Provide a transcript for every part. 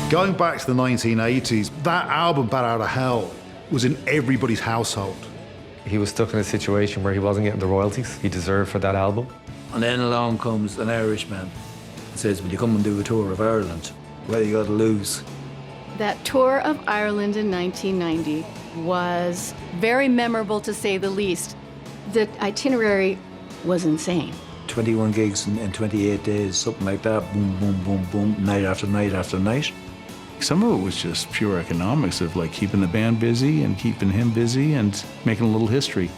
Going back to the 1980s, that album, Bat Out of Hell, was in everybody's household. He was stuck in a situation where he wasn't getting the royalties he deserved for that album. And then along comes an Irishman and says, will you come and do a tour of Ireland? What you got to lose? That tour of Ireland in 1990 was very memorable, to say the least. The itinerary was insane. 21 gigs in 28 days, something like that. Boom, boom, boom, boom, night after night after night. Some of it was just pure economics of like keeping the band busy and keeping him busy and making a little history.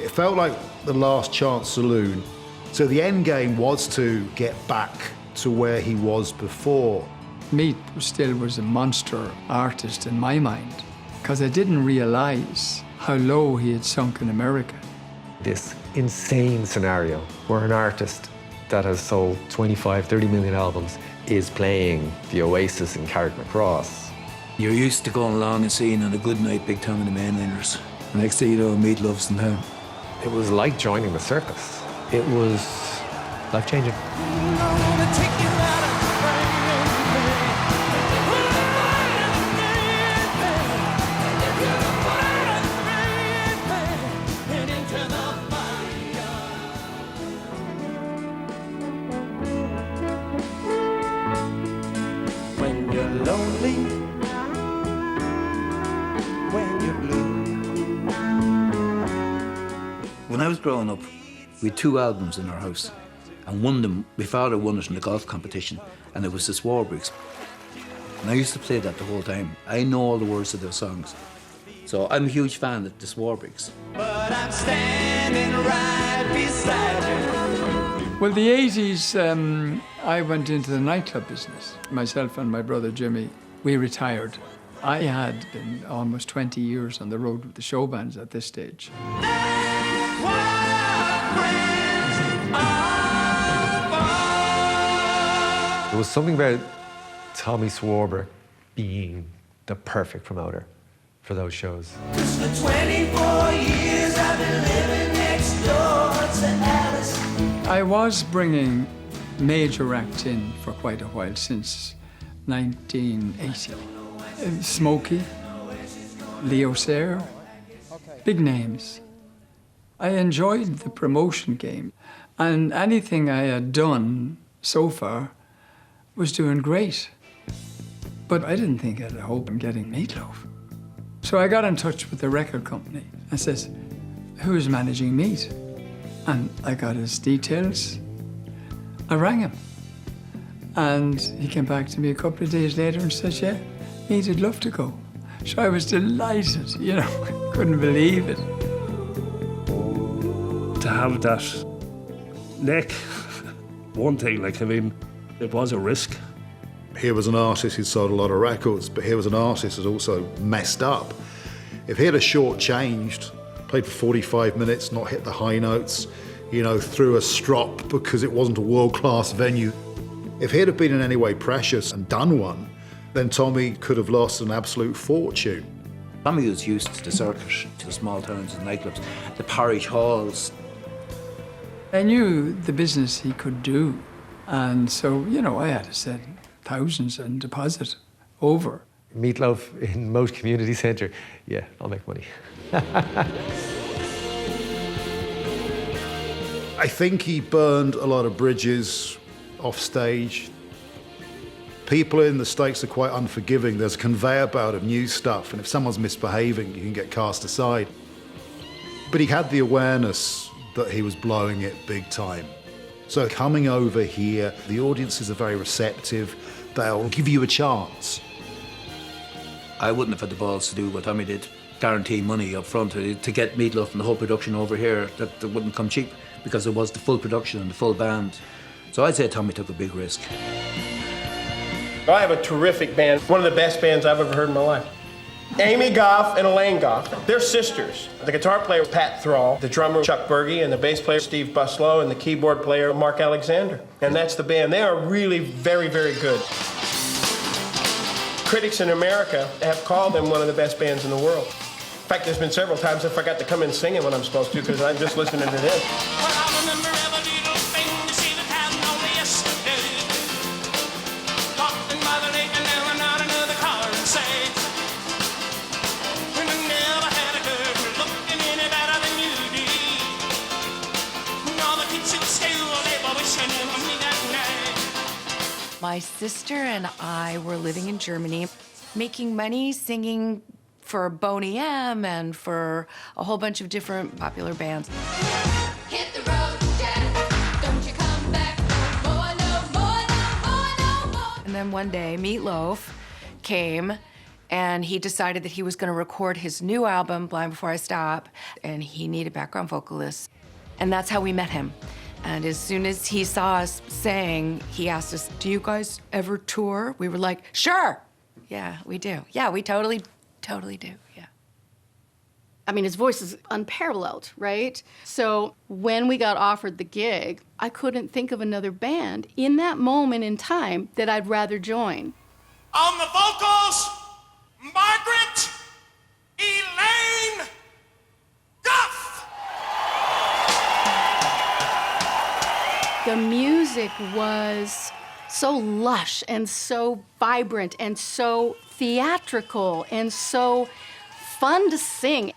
It felt like the last chance saloon. So the end game was to get back to where he was before. Meat still was a monster artist in my mind, because I didn't realize how low he had sunk in America. This insane scenario where an artist that has sold 25, 30 million albums is playing the Oasis in Carrickmacross. You're used to going along and seeing on a good night Big Tom and the Mainliners. The next thing you know, Meat Love's in town. It was like joining the circus. It was life-changing. When you're lonely, when you're blue. When I was growing up, we had 2 albums in our house, and one of them, my father won it in a golf competition, and it was the Swarbriggs. And I used to play that the whole time. I know all the words of those songs. So I'm a huge fan of the Swarbriggs. But I'm standing right beside you. Well, the 80s, I went into the nightclub business. Myself and my brother Jimmy, we retired. I had been almost 20 years on the road with the show bands at this stage. There was something about Tommy Swarber being the perfect promoter for those shows. For 24 years I've been living next door to Alice. I was bringing major acts in for quite a while, since 1980. Smokey, Leo Sayer, big names. I enjoyed the promotion game, and anything I had done so far was doing great. But I didn't think I had a hope in getting Meat Loaf. So I got in touch with the record company and says, who's managing Meat? And I got his details. I rang him. And he came back to me a couple of days later and said, yeah, Meat would love to go. So I was delighted, you know, couldn't believe it. To have that neck, one thing, like, I mean, it was a risk. Here was an artist who'd sold a lot of records, but here was an artist who'd also messed up. If he had a shortchanged, played for 45 minutes, not hit the high notes, you know, threw a strop because it wasn't a world-class venue. If he'd have been in any way precious and done one, then Tommy could have lost an absolute fortune. Tommy was used to the circuit, to the small towns and nightclubs, the parish halls. I knew the business he could do, and so, you know, I had to send thousands in deposit over. Meat Loaf in Moat Community Centre, yeah, I'll make money. I think he burned a lot of bridges off stage. People in the States are quite unforgiving. There's a conveyor belt of new stuff, and if someone's misbehaving, you can get cast aside. But he had the awareness that he was blowing it big time. So coming over here, the audiences are very receptive. They'll give you a chance. I wouldn't have had the balls to do what Tommy did, guarantee money up front to get Meat Loaf and the whole production over here. That wouldn't come cheap, because it was the full production and the full band. So I'd say Tommy took a big risk. I have a terrific band, one of the best bands I've ever heard in my life. Amy Goff and Elaine Goff. They're sisters. The guitar player, Pat Thrall, the drummer, Chuck Berge, and the bass player, Steve Buslow, and the keyboard player, Mark Alexander. And that's the band. They are really very, very good. Critics in America have called them one of the best bands in the world. In fact, there's been several times I forgot to come in singing when I'm supposed to because I'm just listening to them. My sister and I were living in Germany, making money singing for Boney M and for a whole bunch of different popular bands. Hit the road, Jack. Don't you come back. More, no, more, no, more, no, more. And then one day, Meatloaf came and he decided that he was going to record his new album, Blind Before I Stop, and he needed background vocalists. And that's how we met him. And as soon as he saw us sing, he asked us, "Do you guys ever tour?" We were like, "Sure." Yeah, we do. Yeah, we totally do, yeah. I mean, his voice is unparalleled, right? So when we got offered the gig, I couldn't think of another band in that moment in time that I'd rather join. On the vocals, Margaret Elaine Goff. The music was so lush and so vibrant and so theatrical and so fun to sing.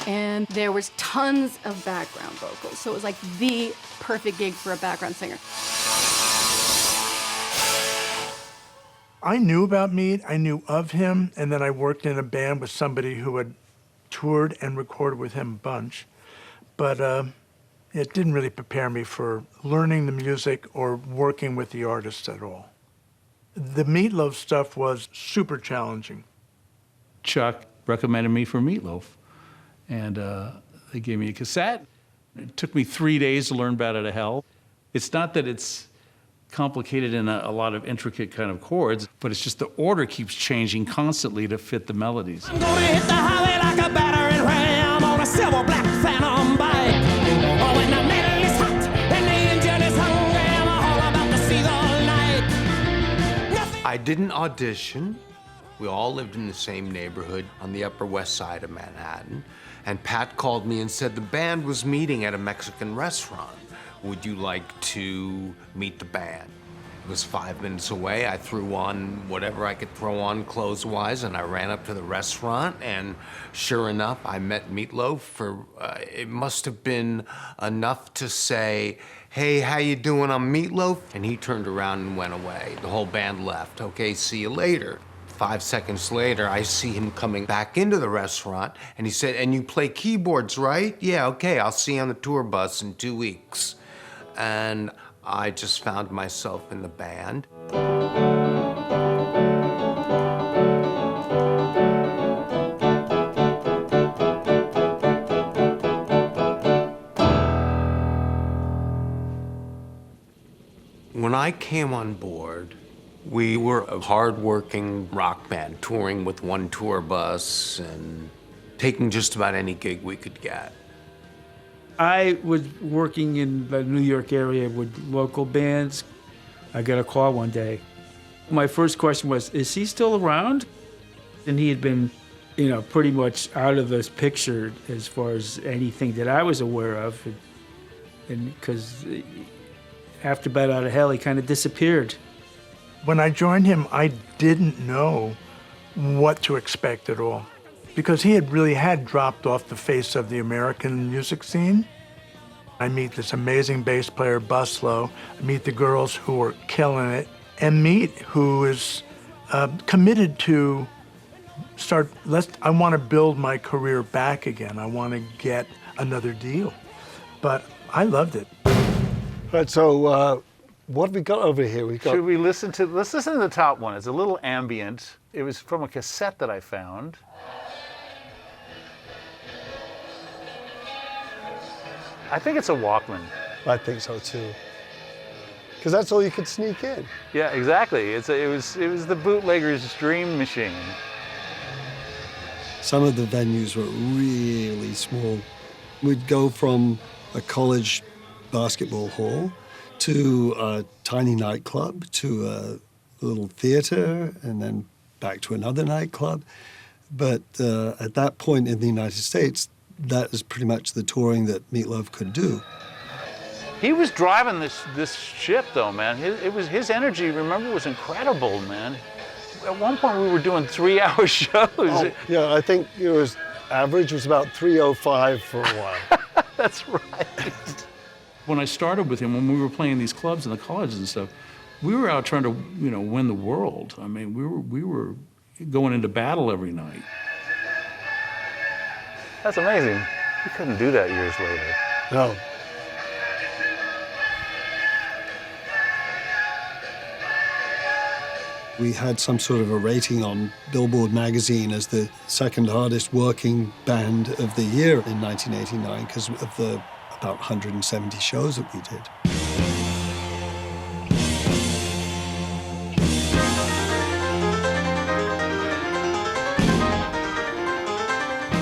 And there was tons of background vocals, so it was like the perfect gig for a background singer. I knew about Mead, I knew of him, and then I worked in a band with somebody who had toured and recorded with him a bunch. But it didn't really prepare me for learning the music or working with the artists at all. The Meatloaf stuff was super challenging. Chuck recommended me for Meatloaf, and they gave me a cassette. It took me 3 days to learn Bat Out of Hell. It's not that it's complicated in a lot of intricate kind of chords, but it's just the order keeps changing constantly to fit the melodies. I'm gonna hit the highway like a battering ram on a silver black phantom bike. Oh, when the metal is hot and the engine is hungry, I'm all about to see the light. I didn't audition. We all lived in the same neighborhood on the Upper West Side of Manhattan. And Pat called me and said the band was meeting at a Mexican restaurant. Would you like to meet the band? It was 5 minutes away. I threw on whatever I could throw on clothes-wise, and I ran up to the restaurant, and sure enough, I met Meatloaf for, it must have been enough to say, "Hey, how you doing? I'm Meatloaf." And he turned around and went away. The whole band left. "Okay, see you later." 5 seconds later, I see him coming back into the restaurant, and he said, "And you play keyboards, right?" "Yeah, okay, I'll see you on the tour bus in 2 weeks." And I just found myself in the band. When I came on board, we were a hard-working rock band, touring with one tour bus and taking just about any gig we could get. I was working in the New York area with local bands. I got a call one day. My first question was, is he still around? And he had been, pretty much out of this picture as far as anything that I was aware of. And because after Bat Out of Hell, he kind of disappeared. When I joined him, I didn't know what to expect at all, because he had dropped off the face of the American music scene. I meet this amazing bass player, Buslow. I meet the girls who are killing it, and meet who is committed to I want to build my career back again. I want to get another deal. But I loved it. Right, so what have we got over here? Should we let's listen to the top one. It's a little ambient. It was from a cassette that I found. I think it's a Walkman. I think so too. Because that's all you could sneak in. Yeah, exactly. It was the bootlegger's dream machine. Some of the venues were really small. We'd go from a college basketball hall to a tiny nightclub to a little theater and then back to another nightclub. But at that point in the United States, that is pretty much the touring that Meat Loaf could do. He was driving this ship, though, man. His energy, remember, was incredible, man. At one point, we were doing 3-hour shows. Oh, yeah, I think it was average was about 3:05 for a while. That's right. When I started with him, when we were playing these clubs in the colleges and stuff, we were out trying to, win the world. I mean, we were going into battle every night. That's amazing. We couldn't do that years later. No. We had some sort of a rating on Billboard magazine as the second hardest working band of the year in 1989 because of the about 170 shows that we did.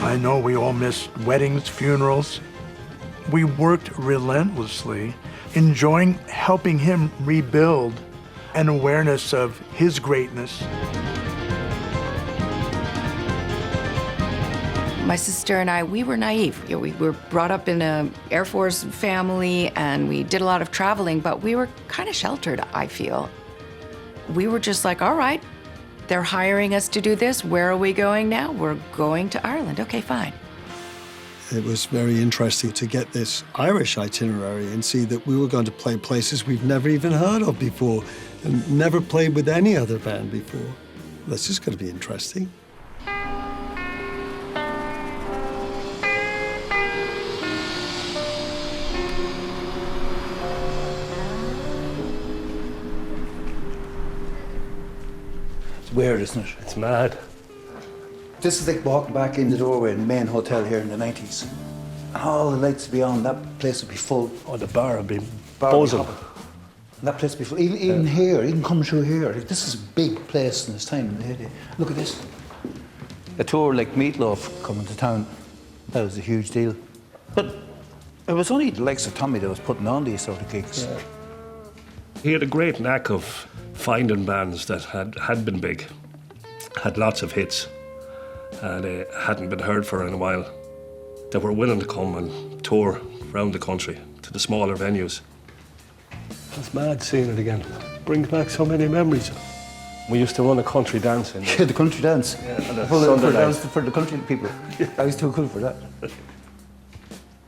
I know we all miss weddings, funerals. We worked relentlessly, enjoying helping him rebuild an awareness of his greatness. My sister and I, we were naive. We were brought up in an Air Force family and we did a lot of traveling, but we were kind of sheltered, I feel. We were just like, all right, they're hiring us to do this. Where are we going now? We're going to Ireland. Okay, fine. It was very interesting to get this Irish itinerary and see that we were going to play places we've never even heard of before and never played with any other band before. That's just going to be interesting. It's weird, isn't it? It's mad. This is like walking back in the doorway in the main hotel here in the 90s. And all the lights would be on, that place would be full. Oh, the bar would be Bar would be buzzing. hopping. And that place would be full. Even here, even coming through here, like, this is a big place in its time. Look at this. A tour like Meat Loaf coming to town, that was a huge deal. But it was only the likes of Tommy that was putting on these sort of gigs. Yeah. He had a great knack of finding bands that had been big, had lots of hits, and hadn't been heard for in a while, that were willing to come and tour around the country to the smaller venues. It's mad seeing it again. Brings back so many memories. We used to run a country dance. Yeah, the country dance. Yeah, and a for Sunday night. for the country people. I was too cool for that.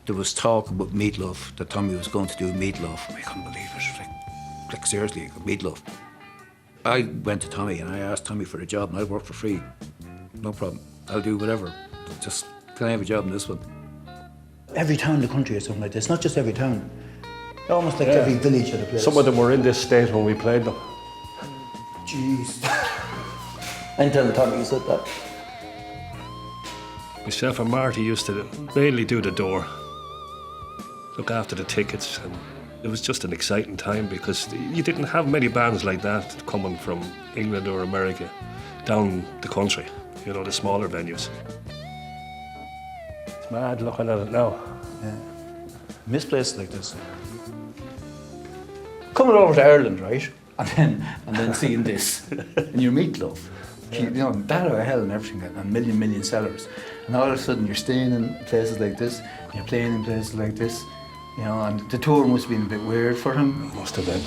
There was talk about Meat Loaf, that Tommy was going to do Meat Loaf. I couldn't believe it. Like seriously, Meat Loaf. I went to Tommy and I asked Tommy for a job and I'd work for free. No problem. I'll do whatever. Just, can I have a job in this one? Every town in the country has something like this. Not just every town. Almost like every village had a place. Some of them were in this state when we played them. Jeez. I'm telling Tommy you said that. Myself and Marty used to mainly do the door, look after the tickets, and it was just an exciting time because you didn't have many bands like that coming from England or America down the country, the smaller venues. It's mad looking at it now. Yeah. Miss places like this. Coming over to Ireland, right? And then seeing this, and your Meat Loaf. That or hell and everything, and million sellers. And all of a sudden you're staying in places like this, and you're playing in places like this, and the tour must have been a bit weird for him. Must have been.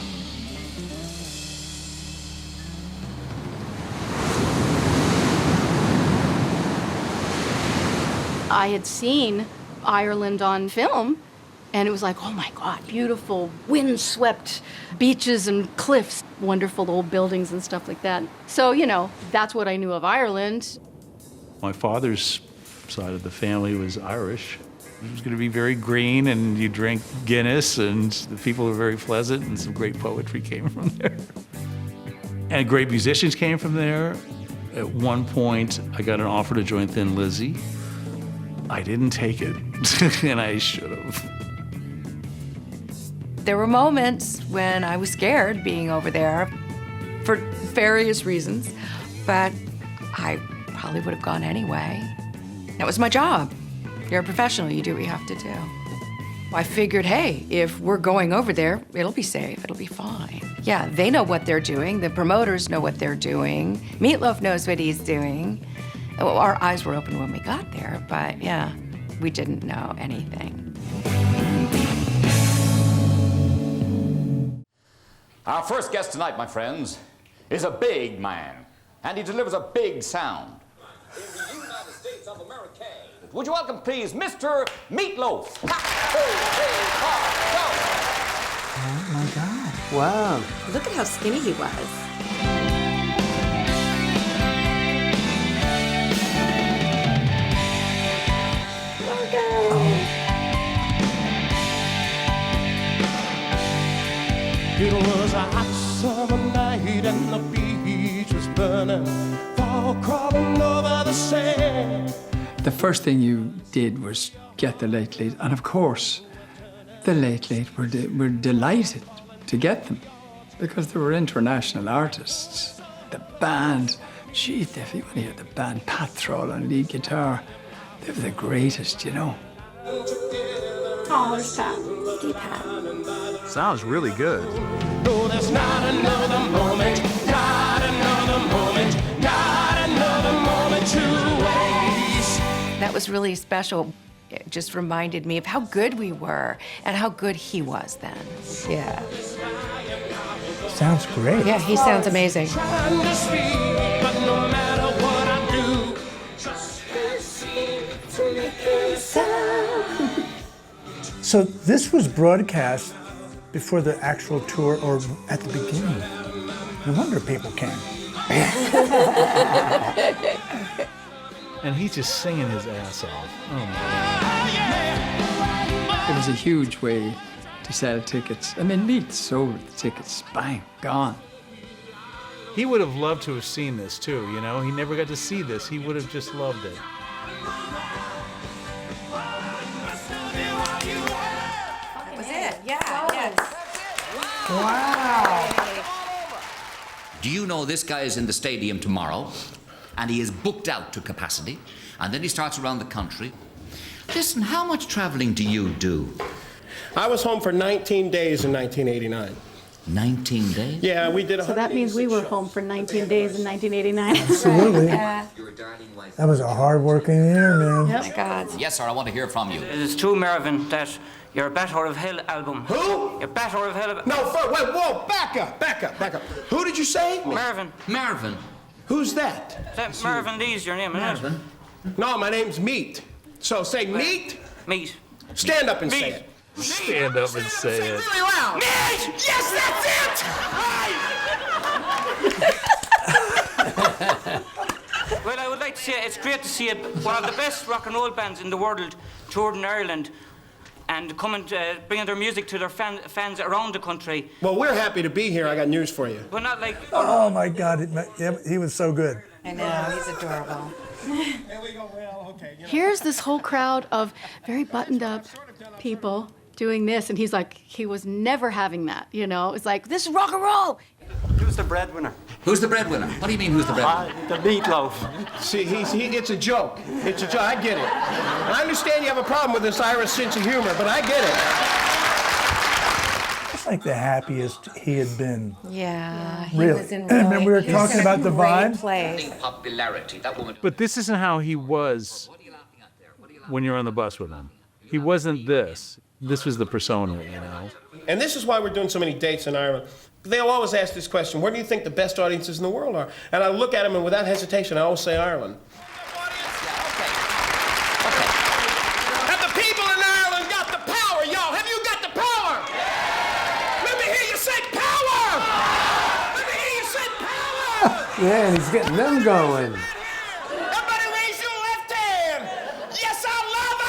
I had seen Ireland on film, and it was like, oh my God, beautiful, windswept beaches and cliffs, wonderful old buildings and stuff like that. So, that's what I knew of Ireland. My father's side of the family was Irish. It was going to be very green, and you drink Guinness, and the people were very pleasant, and some great poetry came from there. And great musicians came from there. At one point, I got an offer to join Thin Lizzy. I didn't take it, and I should have. there were moments when I was scared being over there for various reasons, but I probably would have gone anyway. That was my job. You're a professional, you do what you have to do. I figured, hey, if we're going over there, it'll be safe, it'll be fine. Yeah, they know what they're doing, the promoters know what they're doing, Meatloaf knows what he's doing. Well, our eyes were open when we got there, but yeah, we didn't know anything. Our first guest tonight, my friends, is a big man, and he delivers a big sound. In the United States of America, would you welcome, please, Mr. Meatloaf? Oh my God. Wow. Look at how skinny he was. It was a hot summer night and the beach was burning, fog crawling over the sand. The first thing you did was get the Late Late, and of course, the Late Late were delighted to get them because they were international artists. The band, gee, if you want to hear the band, Pat Thrall on lead guitar, they were the greatest, you know. Oh, there's Pat. Deep Pat. Sounds really good. No, there's not another moment, not another moment, not another moment to waste. That was really special. It just reminded me of how good we were and how good he was then. Yeah. Sounds great. Yeah, he sounds amazing. Trying to speak, but no matter what I do, just can't seem to make it sound. So this was broadcast before the actual tour or at the beginning. No wonder people came. And he's just singing his ass off. Oh my God. It was a huge way to sell tickets. I mean, Meat sold the tickets, bang, gone. He would have loved to have seen this too, you know? He never got to see this. He would have just loved it. That was it, yeah, yes. Wow. Do you know this guy is in the stadium tomorrow, and he is booked out to capacity, and then he starts around the country? Listen, how much traveling do you do? I was home for 19 days in 1989. 19 days? Yeah, we did. So that means we were home for 19 days in 1989. Absolutely. That was a hard-working year, man. Oh my God. Yes, sir, I want to hear from you. It's true, Mervyn, that your Better of Hell album. Who? Your Better of Hell. No, wait, whoa, back up. Who did you say? Mervyn. Marvin. Who's that? That Mervyn Lee's your name, isn't it? No, my name's Meat. So say Meat. Meat. Stand up and say Meat. it. Stand up and say it. Really loud. Meat! Yes, that's it! Well, I would like to say it's great to see one of the best rock and roll bands in the world toured in Ireland and coming bringing their music to their fans around the country. Well, we're happy to be here. I got news for you. But not like... Oh my God, he was so good. I know, he's adorable. Here's this whole crowd of very buttoned up people doing this, and he's like, he was never having that, you know? It's like, this is rock and roll. Who's the breadwinner? Who's the breadwinner? What do you mean, who's the breadwinner? The Meatloaf. See, it's a joke. It's a joke. I get it. I understand you have a problem with this Irish sense of humor, but I get it. It's like the happiest he had been. Yeah, he Really? was in And then we were he was talking in a about the great vibe. place. Popularity. That woman. But this isn't how he was when you're on the bus with him. He wasn't this. This was the persona, you know? And this is why we're doing so many dates in Ireland. They'll always ask this question, where do you think the best audiences in the world are? And I look at them, and without hesitation, I always say Ireland. Have the people in Ireland got the power, y'all? Have you got the power? Let me hear you say power! Let me hear you say power! Yeah, he's getting them going. Everybody raise your left hand! Yes, I love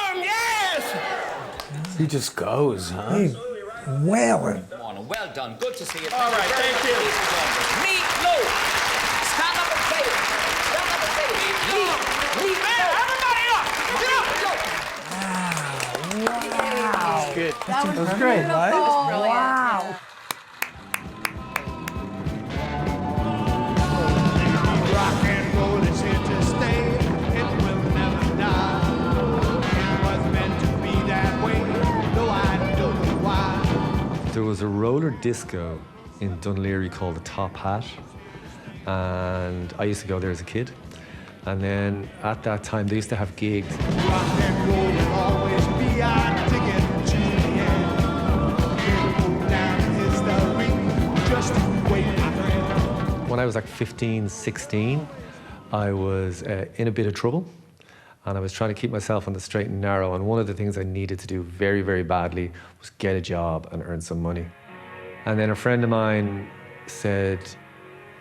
Ireland, yes! He just goes, huh? He's wailing. Well done. Good to see you. All right, thank you. Meatloaf. Stand up and say it. Stand up and say it. Meatloaf. Everybody up! Get up! Wow. That was great, right? Wow. Rock and roll is here to stay. It will never die. It was meant to be that way. No, I don't know why. There was a roller disco in Dunleary called the Top Hat, and I used to go there as a kid. And then at that time, they used to have gigs. Rock and roll will always be our ticket to the end. We'll go down history. Just wait, my friend. When I was like 15, 16, I was in a bit of trouble, and I was trying to keep myself on the straight and narrow. And one of the things I needed to do very, very badly was get a job and earn some money. And then a friend of mine said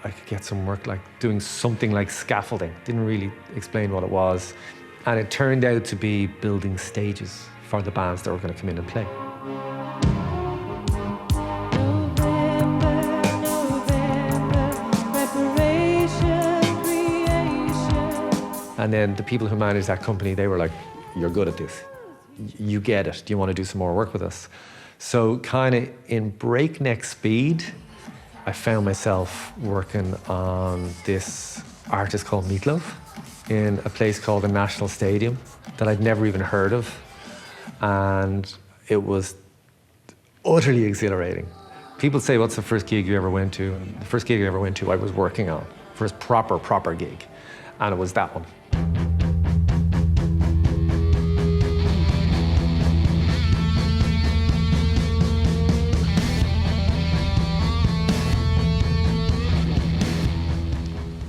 I could get some work like doing something like scaffolding. Didn't really explain what it was. And it turned out to be building stages for the bands that were going to come in and play. And then the people who managed that company, they were like, you're good at this. You get it. Do you want to do some more work with us? So kind of in breakneck speed, I found myself working on this artist called Meat Loaf in a place called the National Stadium that I'd never even heard of. And it was utterly exhilarating. People say, what's the first gig you ever went to? And the first gig I ever went to, I was working on. First proper gig. And it was that one.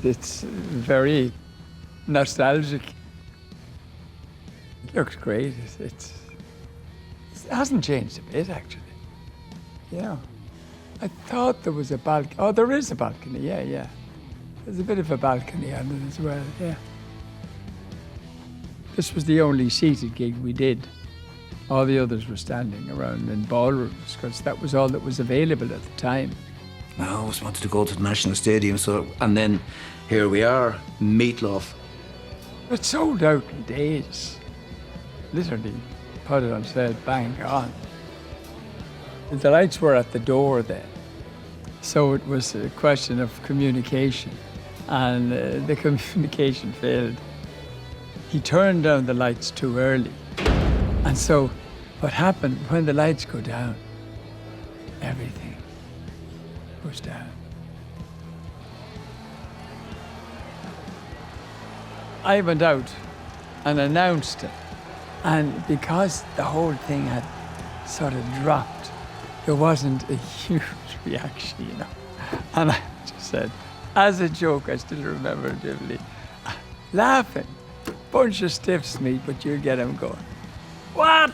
It's very nostalgic. It looks great. It hasn't changed a bit, actually. Yeah. I thought there was a balcony. Oh, there is a balcony, yeah. There's a bit of a balcony on it as well, yeah. This was the only seated gig we did. All the others were standing around in ballrooms, because that was all that was available at the time. I always wanted to go to the National Stadium, and then here we are, Meat Loaf. It sold out in days. Literally, put it on sale, bang, gone. The lights were at the door then, so it was a question of communication, and the communication failed. He turned down the lights too early, and so what happened when the lights go down, everything goes down. I went out and announced it, and because the whole thing had sort of dropped, there wasn't a huge reaction, you know. And I just said, as a joke, I still remember it vividly, laughing, bunch of stiffs, Meat, but you get him going. What?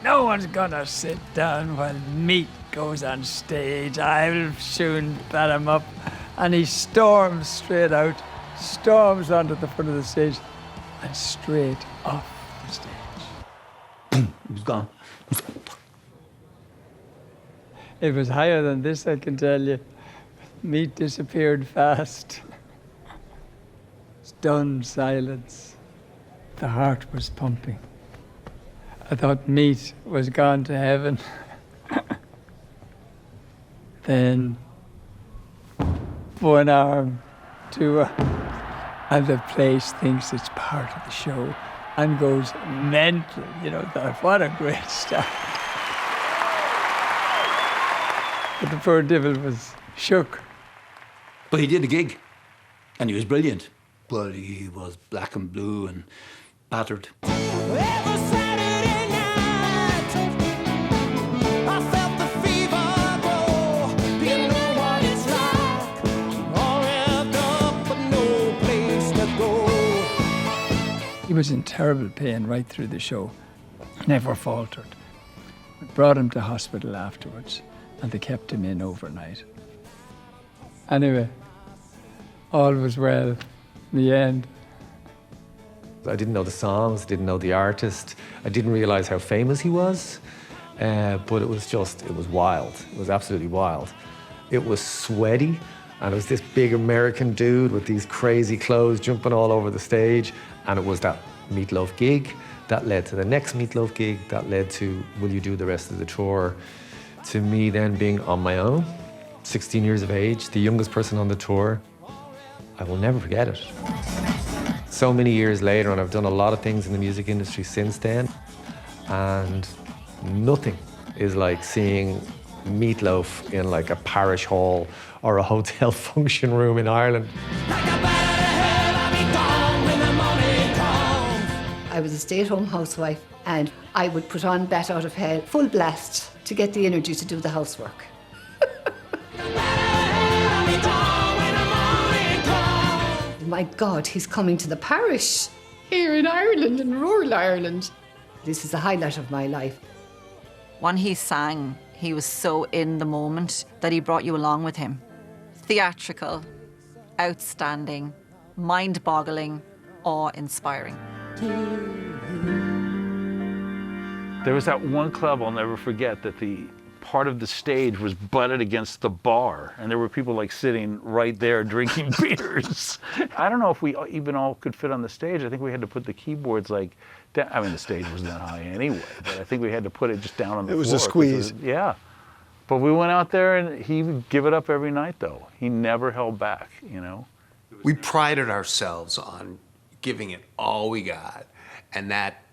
No one's gonna sit down while Meat goes on stage. I'll soon bat him up. And he storms straight out, storms onto the front of the stage, and straight off the stage. He was gone. It was higher than this, I can tell you. Meat disappeared fast. Stunned silence. The heart was pumping. I thought Meat was gone to heaven. Then one arm, two arms, and the place thinks it's part of the show and goes mental. You know, what a great start. But the poor devil was shook. But he did a gig, and he was brilliant. But he was black and blue and battered. Every Saturday night, I felt the fever grow. You know what it's like, all wrapped up but no place to go. He was in terrible pain right through the show, never faltered. We brought him to hospital afterwards, and they kept him in overnight. Anyway, all was well in the end. I didn't know the songs, didn't know the artist. I didn't realize how famous he was, but it was wild. It was absolutely wild. It was sweaty, and it was this big American dude with these crazy clothes jumping all over the stage, and it was that Meat Loaf gig, That led to the next Meatloaf gig. That led to, will you do the rest of the tour? To me then being on my own, 16 years of age, the youngest person on the tour. I will never forget it. So many years later, and I've done a lot of things in the music industry since then, and nothing is like seeing Meatloaf in like a parish hall or a hotel function room in Ireland. I was a stay-at-home housewife, and I would put on Bat Out of Hell full blast to get the energy to do the housework. My God, he's coming to the parish here in Ireland, in rural Ireland. This is the highlight of my life. When he sang, he was so in the moment that he brought you along with him. Theatrical, outstanding, mind-boggling, awe-inspiring. There was that one club I'll never forget that the part of the stage was butted against the bar, and there were people like sitting right there drinking beers. I don't know if we even all could fit on the stage. I think we had to put the keyboards like down. I mean, the stage wasn't that high anyway, but I think we had to put it just down on the floor. It was a squeeze. Yeah. But we went out there, and he would give it up every night, though. He never held back, you know? We prided ourselves on giving it all we got, and that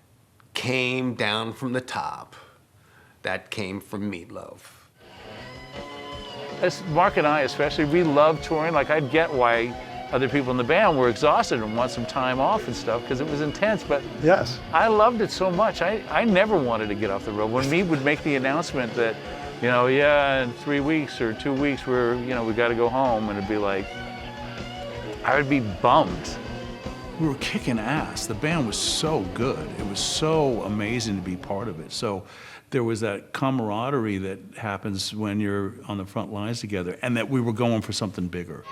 came down from the top. That came from Meatloaf. As Mark and I especially, we love touring. Like, I'd get why other people in the band were exhausted and want some time off and stuff, because it was intense, but yes, I loved it so much. I never wanted to get off the road. When Meat would make the announcement that, you know, yeah, in 3 weeks or 2 weeks, we got to go home, and it'd be like, I would be bummed. We were kicking ass. The band was so good. It was so amazing to be part of it. So there was that camaraderie that happens when you're on the front lines together, and that we were going for something bigger.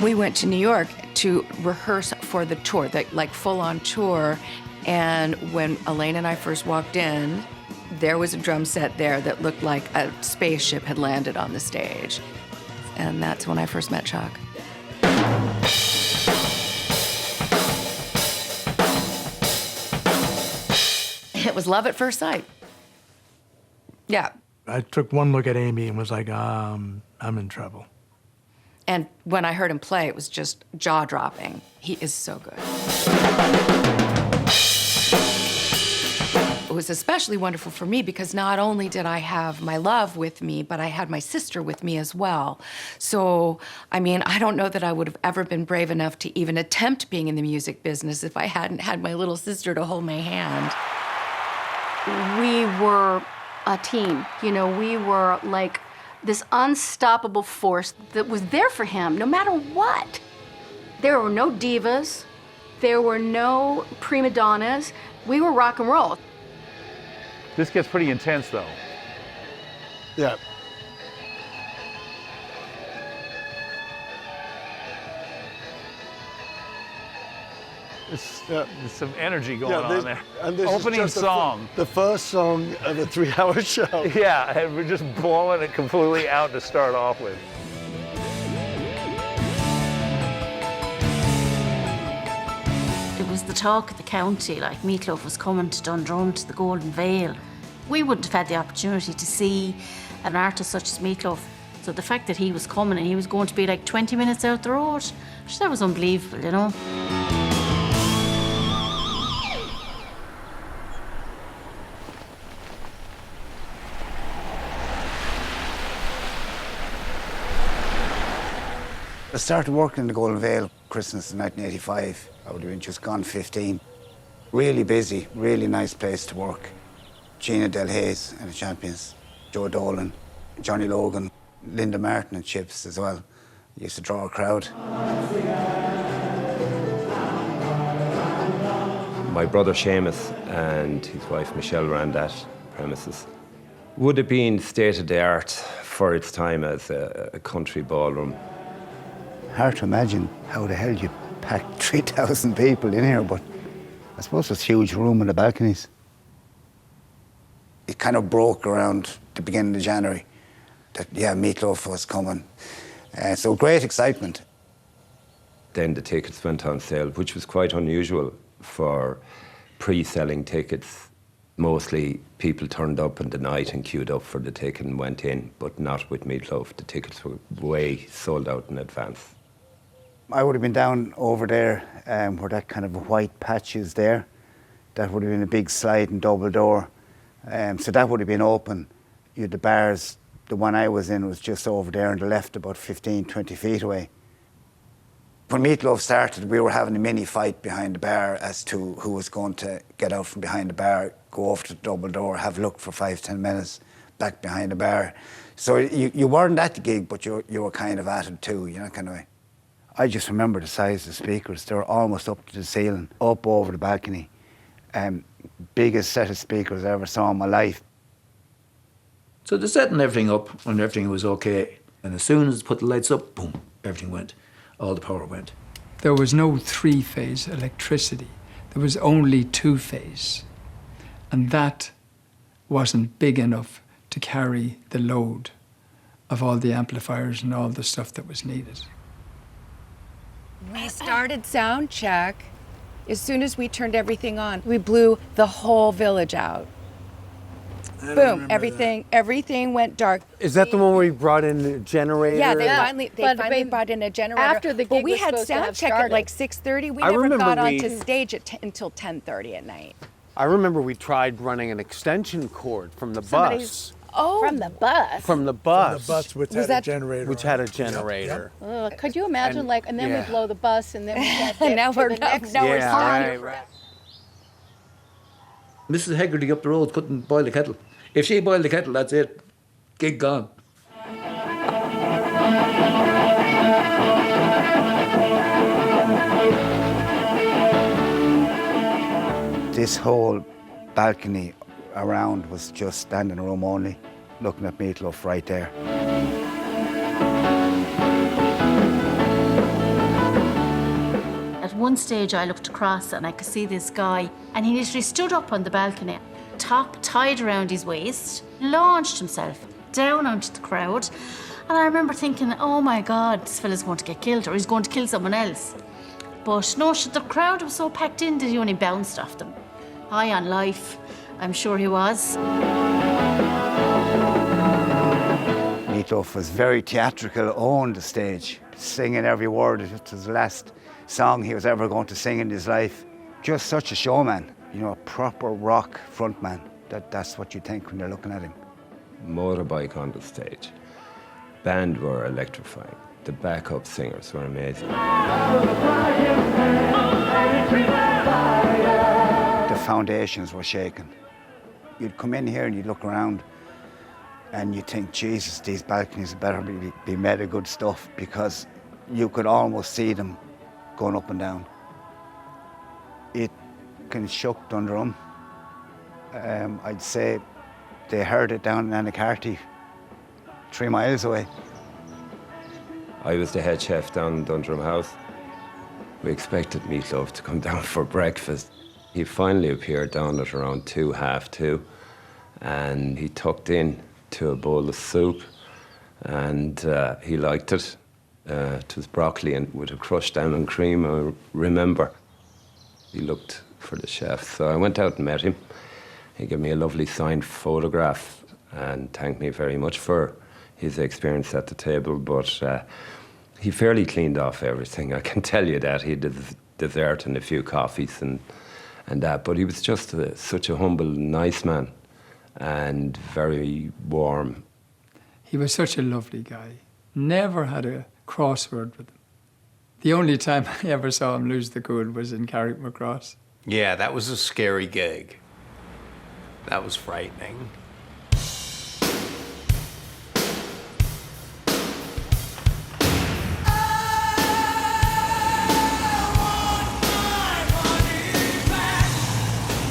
We went to New York to rehearse for the tour, like full-on tour, and when Elaine and I first walked in, there was a drum set there that looked like a spaceship had landed on the stage. And that's when I first met Chuck. It was love at first sight. Yeah. I took one look at Amy and was like, I'm in trouble. And when I heard him play, it was just jaw-dropping. He is so good. It was especially wonderful for me because not only did I have my love with me, but I had my sister with me as well. So, I mean, I don't know that I would have ever been brave enough to even attempt being in the music business if I hadn't had my little sister to hold my hand. We were a team. You know, we were like this unstoppable force that was there for him no matter what. There were no divas. There were no prima donnas. We were rock and roll. This gets pretty intense, though. Yeah. There's some energy going on there. And this Opening is just song. The first song of a 3-hour show. Yeah, and we're just blowing it completely out to start off with. It was the talk of the county, like Meatloaf was coming to Dundrum to the Golden Veil. We wouldn't have had the opportunity to see an artist such as Meatloaf. So the fact that he was coming and he was going to be like 20 minutes out the road, that was unbelievable, you know. I started working in the Golden Veil Christmas in 1985. I would have been just gone 15. Really busy, really nice place to work. Gina Del Hayes and the Champions, Joe Dolan, Johnny Logan, Linda Martin and Chips as well. Used to draw a crowd. My brother Seamus and his wife Michelle ran that premises. Would have been state-of-the-art for its time as a country ballroom. Hard to imagine how the hell you packed 3,000 people in here, but I suppose there's huge room in the balconies. It kind of broke around the beginning of January that, yeah, Meatloaf was coming. So great excitement. Then the tickets went on sale, which was quite unusual for pre-selling tickets. Mostly people turned up in the night and queued up for the ticket and went in, but not with Meat Loaf. The tickets were way sold out in advance. I would have been down over there where that kind of white patch is there. That would have been a big sliding double door. So that would have been open. You had the bars, the one I was in was just over there on the left, about 15, 20 feet away. When Meat Loaf started, we were having a mini fight behind the bar as to who was going to get out from behind the bar, go over to the double door, have looked for 5-10 minutes, back behind the bar. So you weren't at the gig, but you were kind of at it too, you know, kind of way. I just remember the size of the speakers. They were almost up to the ceiling, up over the balcony. Biggest set of speakers I ever saw in my life. So they're setting everything up and everything was okay. And as soon as they put the lights up, boom, everything went. All the power went. There was no three-phase electricity. There was only two-phase. And that wasn't big enough to carry the load of all the amplifiers and all the stuff that was needed. We started sound check. As soon as we turned everything on, we blew the whole village out. Boom, everything went dark. Is that the one where you brought in the generator? Yeah, they finally brought in a generator. After the gig we was had supposed to sound have check started. at like 6:30. We I never remember got we- onto stage until 10:30 at night. I remember we tried running an extension cord from the bus. Oh, From the bus. From the bus. The bus which Was had a that- generator. Which had a generator. Could you imagine, And- like, and then yeah. we blow the bus, and then we get And now to we're the not- next now we're Yeah, starting. right. Mrs. Hegarty up the road couldn't boil the kettle. If she boiled the kettle, that's it. Gig gone. This whole balcony around was just standing room only, looking at Meat Loaf right there. At one stage, I looked across and I could see this guy, and he literally stood up on the balcony, top tied around his waist, launched himself down onto the crowd. And I remember thinking, oh my God, this fella's going to get killed, or he's going to kill someone else. But no, the crowd was so packed in that he only bounced off them. High on life, I'm sure he was. Meat Loaf was very theatrical, owned the stage, singing every word. It was the last song he was ever going to sing in his life. Just such a showman, you know, a proper rock frontman. That's what you think when you're looking at him. Motorbike on the stage. Band were electrifying. The backup singers were amazing. The foundations were shaken. You'd come in here and you'd look around and you'd think, Jesus, these balconies better be made of good stuff, because you could almost see them going up and down. It kind of shook under them. I'd say they heard it down in Anacarty, 3 miles away. I was the head chef down in Dundrum House. We expected Meat Loaf to come down for breakfast. He finally appeared down at around 2:30, and he tucked in to a bowl of soup, and he liked it. It was broccoli and with a crushed almond cream, I remember. He looked for the chef, so I went out and met him. He gave me a lovely signed photograph and thanked me very much for his experience at the table, but he fairly cleaned off everything, I can tell you that. He did dessert and a few coffees and that, but he was just such a humble, nice man and very warm. He was such a lovely guy. Never had a crossword with him. The only time I ever saw him lose the cool was in Carrickmacross. Yeah, that was a scary gig. That was frightening.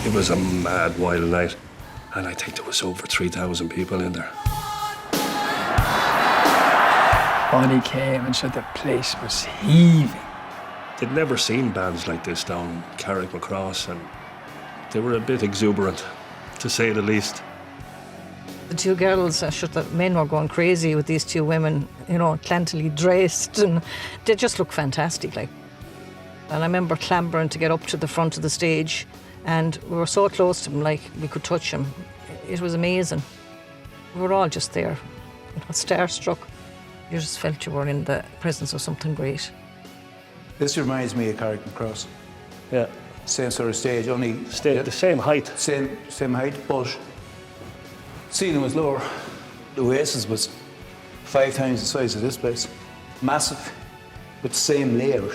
It was a mad, wild night, and I think there was over 3,000 people in there. Bonnie came and so the place was heaving. They'd never seen bands like this down Carrickmacross, and they were a bit exuberant, to say the least. The two girls, the men were going crazy with these two women, you know, clantily dressed, and they just look fantastic, like. And I remember clambering to get up to the front of the stage, and we were so close to them, like we could touch them. It was amazing. We were all just there, you know, starstruck. You just felt you were in the presence of something great. This reminds me of Carrick Cross. Yeah. Same sort of stage, only... The same height. Same height, but ceiling was lower. The Oasis was 5 times the size of this place. Massive, with the same layout.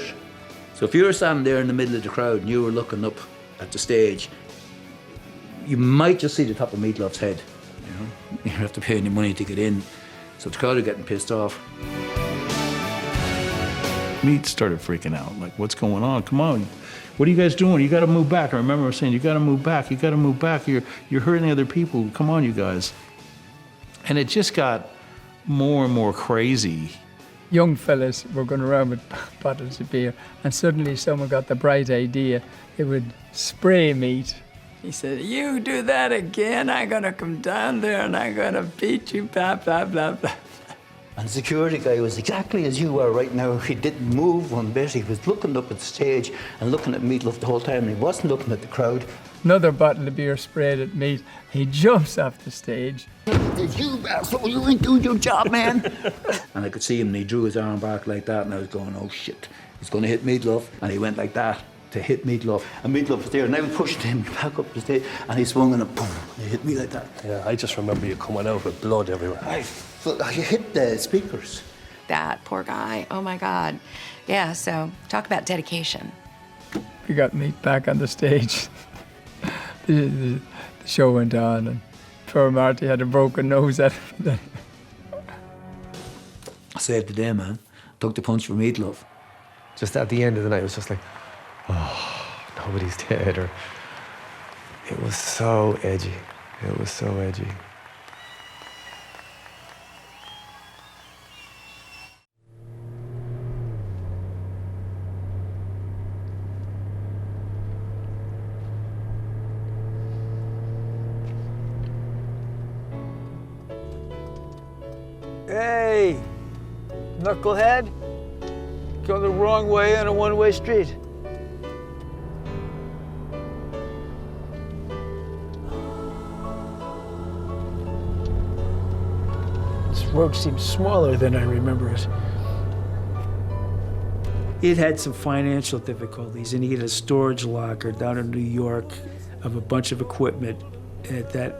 So if you were standing there in the middle of the crowd and you were looking up at the stage, you might just see the top of Meatloaf's head, you know? You have to pay any money to get in. So the crowd are getting pissed off. Meat started freaking out, like, what's going on? Come on, what are you guys doing? You gotta move back. I remember saying, you gotta move back, you gotta move back. You're hurting other people, come on, you guys. And it just got more and more crazy. Young fellas were going around with bottles of beer, and suddenly someone got the bright idea they would spray Meat. He said, "You do that again, I'm gonna come down there and I'm gonna beat you, blah, blah, blah, blah." And the security guy was exactly as you were right now. He didn't move one bit. He was looking up at the stage and looking at Meatloaf the whole time, and he wasn't looking at the crowd. Another bottle of beer sprayed at Meat. He jumps off the stage. "You asshole, you ain't doing your job, man." And I could see him, and he drew his arm back like that, and I was going, oh shit, he's going to hit Meatloaf. And he went like that to hit Meatloaf. And Meatloaf was there, and I was pushing him back up the stage, and he swung and boom, he hit me like that. Yeah, I just remember you coming out with blood everywhere. You hit the speakers. That poor guy, oh my God. Yeah, so talk about dedication. We got Meat back on the stage. The show went on, and poor Marty had a broken nose at it. Saved the day, man. Took the punch for Meatloaf. Just at the end of the night, it was just like, oh, nobody's dead. Or it was so edgy. It was so edgy. Hey, knucklehead. Going the wrong way on a one-way street. This road seems smaller than I remember it. He had some financial difficulties, and he had a storage locker down in New York of a bunch of equipment that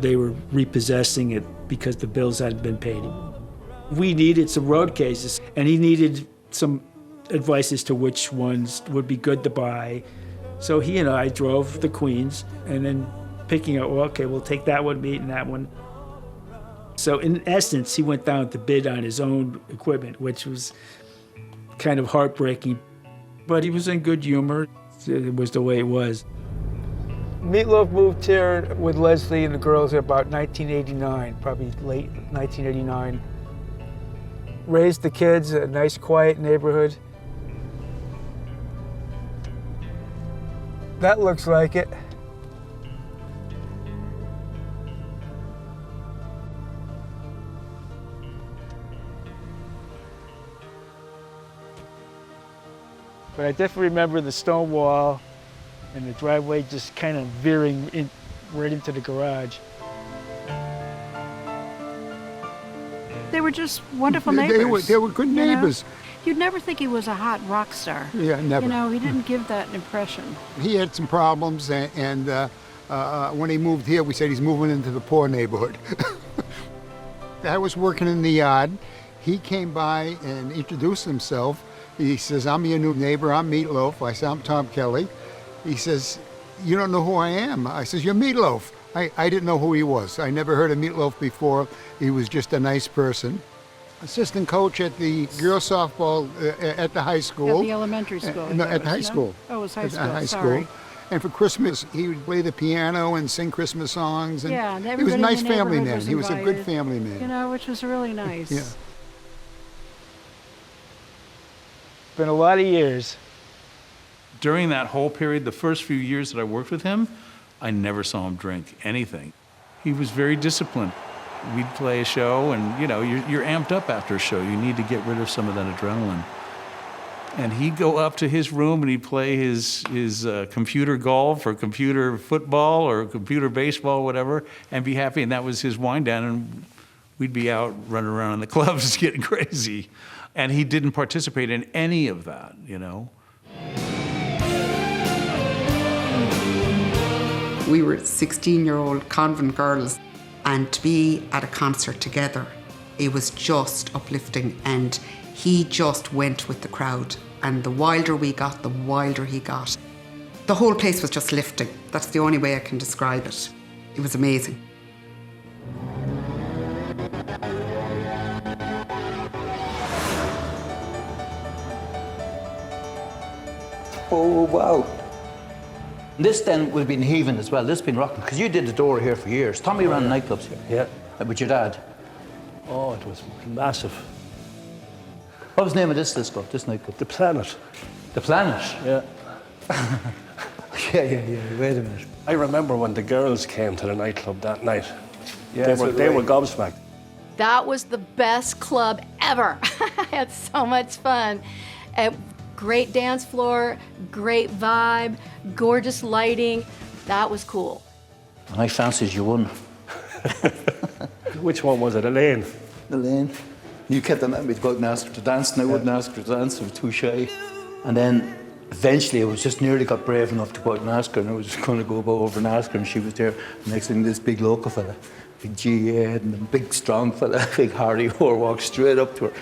they were repossessing it because the bills hadn't been paid. We needed some road cases, and he needed some advice as to which ones would be good to buy. So he and I drove the Queens, and then picking out, well, okay, we'll take that one, Meat, and that one. So in essence, he went down to bid on his own equipment, which was kind of heartbreaking. But he was in good humor. It was the way it was. Meatloaf moved here with Leslie and the girls in about 1989, probably late 1989. Raised the kids, a nice, quiet neighborhood. That looks like it. But I definitely remember the stone wall and the driveway just kind of veering in, right into the garage. They were just wonderful neighbors. They were good neighbors. You know? You'd never think he was a hot rock star. Yeah, never. You know, he didn't give that impression. He had some problems, and when he moved here, we said he's moving into the poor neighborhood. I was working in the yard. He came by and introduced himself. He says, "I'm your new neighbor, I'm Meatloaf." I said, "I'm Tom Kelly." He says, "You don't know who I am?" I says, "You're Meatloaf." I didn't know who he was. I never heard of Meatloaf before. He was just a nice person. Assistant coach at the girls softball at the high school. At the elementary school. No, at the high school. Oh, it was high school, high sorry. school. And for Christmas, he would play the piano and sing Christmas songs. And yeah, and he was a nice in the family neighborhood man. was He was a good invited, family man. You know, which was really nice. Yeah. Been a lot of years. During that whole period, the first few years that I worked with him, I never saw him drink anything. He was very disciplined. we'd play a show, and you're amped up after a show. You need to get rid of some of that adrenaline. And he'd go up to his room and he'd play his computer golf or computer football or computer baseball, whatever, and be happy. And that was his wind down. And we'd be out running around in the clubs getting crazy. And he didn't participate in any of that, We were 16-year-old convent girls, and to be at a concert together, it was just uplifting, and he just went with the crowd. And the wilder we got, the wilder he got. The whole place was just lifting. That's the only way I can describe it. It was amazing. Oh, wow. This then would have been heaving as well. This has been rocking, because you did the door here for years. Tommy ran nightclubs here. Yeah. With your dad. Oh, it was massive. What was the name of this disco, this nightclub? The Planet. The Planet? Yeah. Yeah. Wait a minute. I remember when the girls came to the nightclub that night. Yeah, they were gobsmacked. That was the best club ever. I had so much fun. Great dance floor, great vibe, gorgeous lighting. That was cool. And I fancied you won. Which one was it, Elaine? Elaine. You kept on letting me go out and ask her to dance, and I wouldn't ask her to dance, I was too shy. And then eventually I was just nearly got brave enough to go out and ask her, and I was just going to go over and ask her, and she was there. Next thing, this big local fella, big GA head, and a big strong fella, big Hardy Hoare, walked straight up to her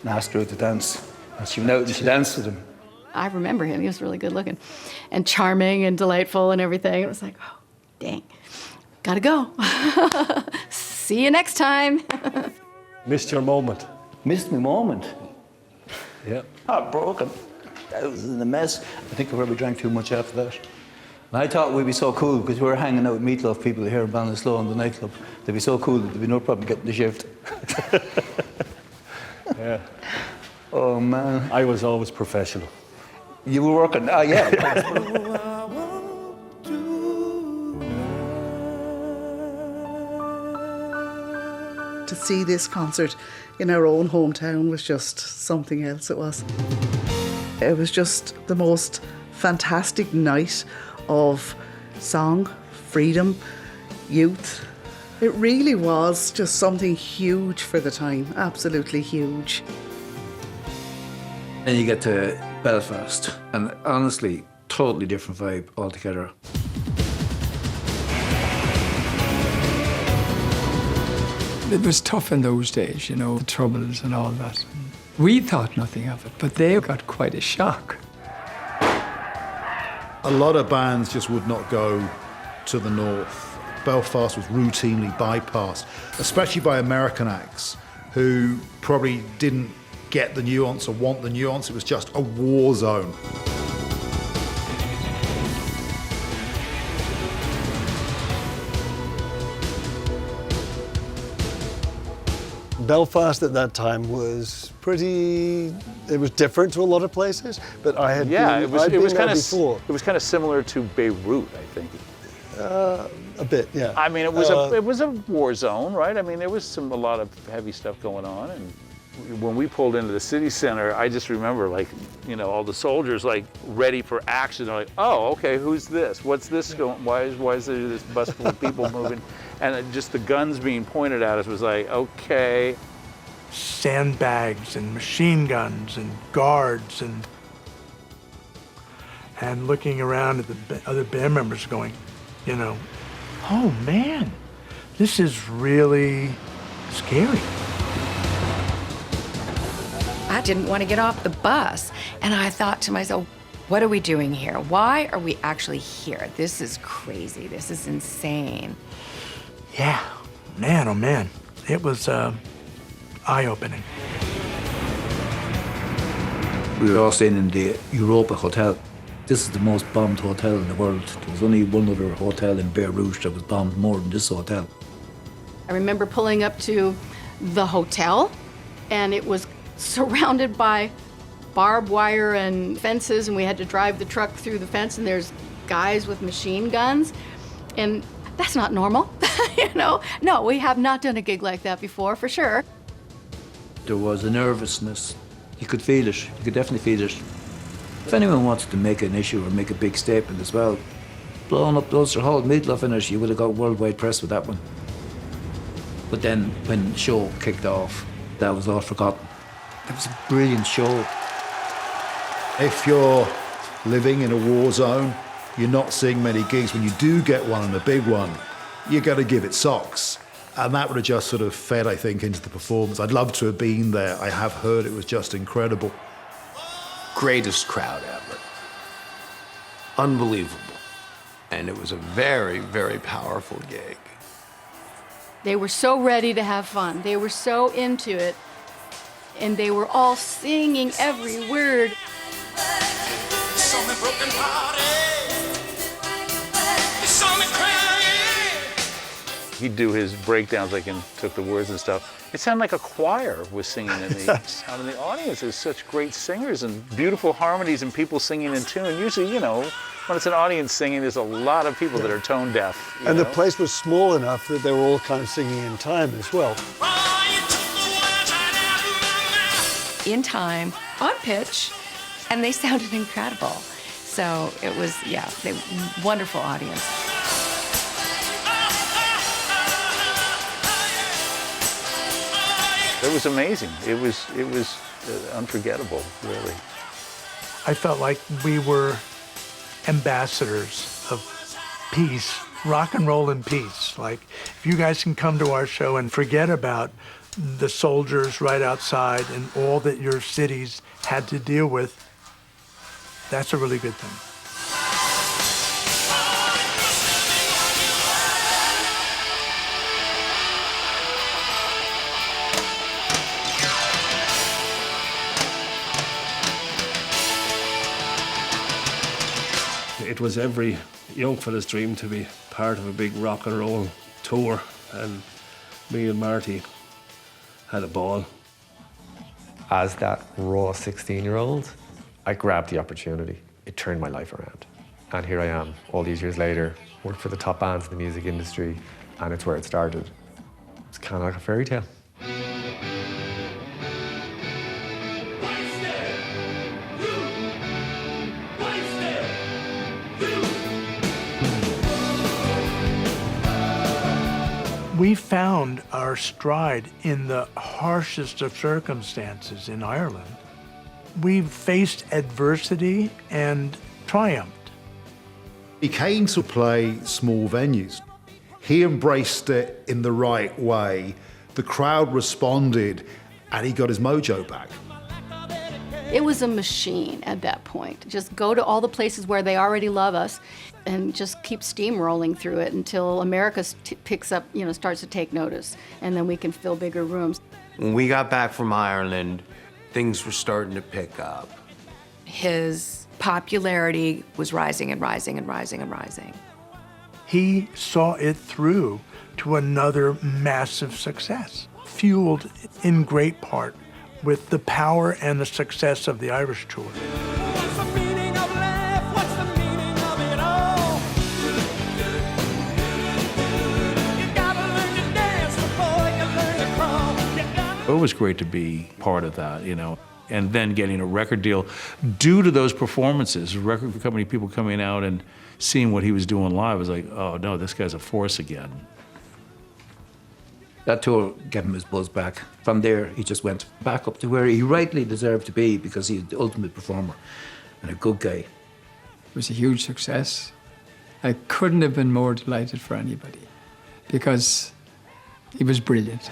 and asked her to dance. And she went out and she danced with him. I remember him. He was really good looking and charming and delightful and everything. It was like, oh, dang, gotta go. See you next time. Missed your moment. Missed my moment? Yeah. Heartbroken. I was in a mess. I think I probably drank too much after that. And I thought we'd be so cool because we were hanging out with Meatloaf people here in Ballinasloe in the nightclub. They'd be so cool that there'd be no problem getting the shift. Yeah. Oh, man. I was always professional. You were working? Oh, yeah. To see this concert in our own hometown was just something else, it was. It was just the most fantastic night of song, freedom, youth. It really was just something huge for the time, absolutely huge. Then you get to Belfast, and honestly, totally different vibe altogether. It was tough in those days, the Troubles and all that. We thought nothing of it, but they got quite a shock. A lot of bands just would not go to the north. Belfast was routinely bypassed, especially by American acts who probably didn't get the nuance or want the nuance. It was just a war zone. Belfast at that time was it was different to a lot of places, but I had it was kind of before. It was kind of similar to Beirut, I think. A bit, yeah. I mean, it was a war zone, right? I mean, there was a lot of heavy stuff going on, and when we pulled into the city center, I just remember, all the soldiers ready for action. They're like, "Oh, okay, who's this? What's this going? Why is there this bus full of people moving?" And just the guns being pointed at us was like, okay. Sandbags and machine guns and guards and looking around at the other band members going, oh man, this is really scary. I didn't want to get off the bus. And I thought to myself, what are we doing here? Why are we actually here? This is crazy. This is insane. Yeah, man, oh man. It was eye-opening. We were all staying in the Europa Hotel. This is the most bombed hotel in the world. There was only one other hotel in Beirut that was bombed more than this hotel. I remember pulling up to the hotel, and it was surrounded by barbed wire and fences, and we had to drive the truck through the fence, and there's guys with machine guns. And that's not normal. You know, no, we have not done a gig like that before, for sure. There was a nervousness. You could feel it. You could definitely feel it. If anyone wanted to make an issue or make a big statement as well, blowing up Ulster Hall, Meat Loaf in it, you would have got worldwide press with that one. But then when the show kicked off, that was all forgotten. That was a brilliant show. If you're living in a war zone, you're not seeing many gigs. When you do get one, and a big one, you got to give it socks. And that would have just sort of fed, I think, into the performance. I'd love to have been there. I have heard it was just incredible. Greatest crowd ever. Unbelievable. And it was a very, very powerful gig. They were so ready to have fun. They were so into it. And they were all singing every word. He'd do his breakdowns, like, and took the words and stuff. It sounded like a choir was singing in the out in the audience. There's such great singers and beautiful harmonies and people singing in tune. Usually, you know, when it's an audience singing, there's a lot of people that are tone deaf. And the place was small enough that they were all kind of singing in time as well. In time, on pitch, and they sounded incredible. So it was, yeah, wonderful audience. It was amazing. It was unforgettable, really. I felt like we were ambassadors of peace, rock and roll and peace. Like, if you guys can come to our show and forget about the soldiers right outside and all that your cities had to deal with, that's a really good thing. It was every young fella's dream to be part of a big rock and roll tour, and me and Marty had a ball. As that raw 16-year-old, I grabbed the opportunity. It turned my life around. And here I am, all these years later, worked for the top bands in the music industry, and it's where it started. It's kind of like a fairy tale. We found our stride in the harshest of circumstances in Ireland. We faced adversity and triumphed. He came to play small venues. He embraced it in the right way. The crowd responded, and he got his mojo back. It was a machine at that point. Just go to all the places where they already love us and just keep steamrolling through it until America picks up, you know, starts to take notice, and then we can fill bigger rooms. When we got back from Ireland, things were starting to pick up. His popularity was rising and rising and rising and rising. He saw it through to another massive success, fueled in great part with the power and the success of the Irish tour. It was great to be part of that, you know, and then getting a record deal due to those performances. Record company people coming out and seeing what he was doing live was like, oh no, this guy's a force again. That tour gave him his buzz back. From there, he just went back up to where he rightly deserved to be because he's the ultimate performer and a good guy. It was a huge success. I couldn't have been more delighted for anybody because he was brilliant.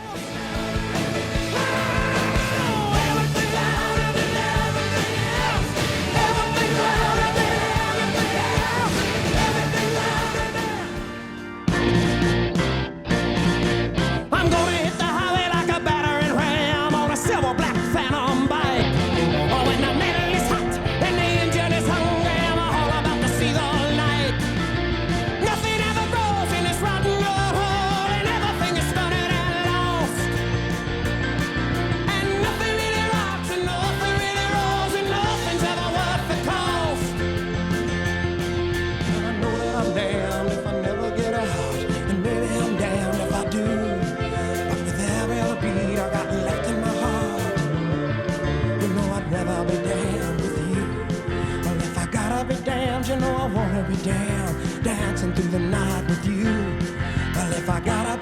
If I gotta